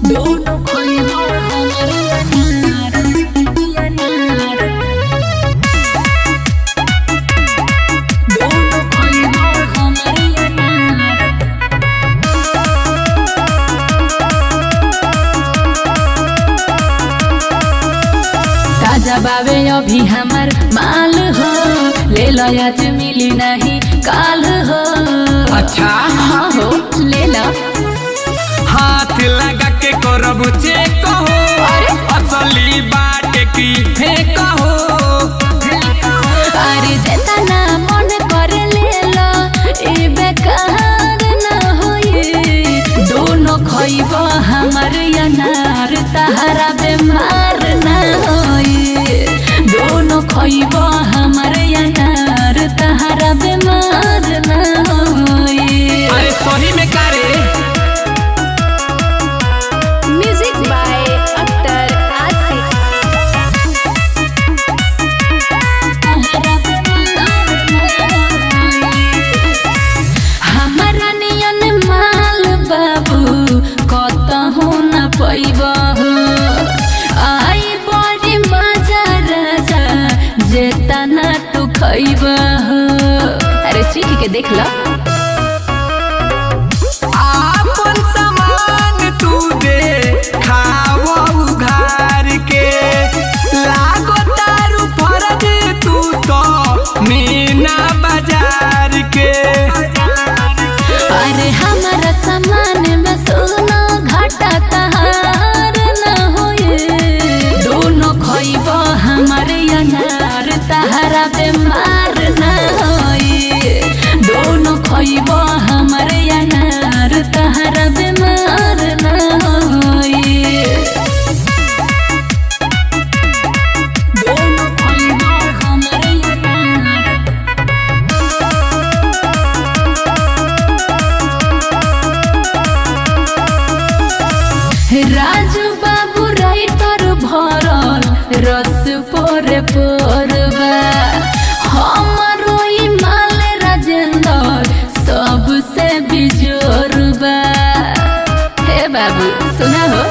दोनों खइबा हमर अनार अनार दोनों खइबा हमर अनार। ताजा बावे अभी हमर माल हो, ले लो आज मिली नहीं काल हो। अच्छा हाँ हो ले लो, हाथ लगा के करब चेक हो, अरे असली बाटे की फेंक हो। अरे जेतना मन कर ले लो, ई बेकार न होई। दोनों खइबा हमर अनार, तहरा बेमार न होई। दोनों खइबा हमर अनार, तहरा बेमार न होई। अरे सही में करे म्यूजिक बाय अख्तर आशिक। हमारा नियन माल बाबू कतहु न पैबा हो। आई बड़ी मजा राजा जेतना तू खइबा हो। अरे चीख के देख ला, आपन सामान तू दे खाओ उघार के। लागो तारू फरज तू तो मीना बाजार के। अरे हमारा सामान में सोना घाटा तहार न होए। दोनों खइबा हमर अनार, तहरा बेमार न होए। दोनों खइबा हमर अनार, तहरा बेमार न होए। दोनों खइबा हमर अनार। राजू बाबू राइटर भरल रस पोरे पोरबा। हमरो ई माल राजेंद्र सबसे बिजोरबा। हे बाबू सुना हो,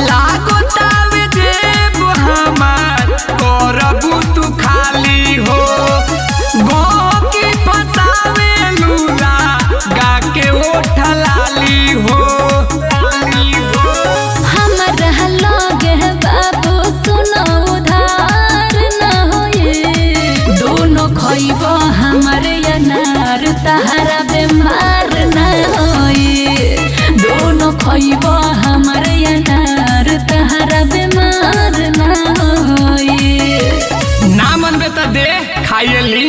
लागो तावे जेब हमार करबू तू खाली हो। गो की फसावे लूला गा के ओठ लाली हो। हमरा लगे बाबू सुनो उधार न होए। दोनों खइबा हमर अनार, तहरा बेमार न होए। दोनों खइबा हमर अनार, तहरा बेमार न होए। ना मन बे त दे खाइली।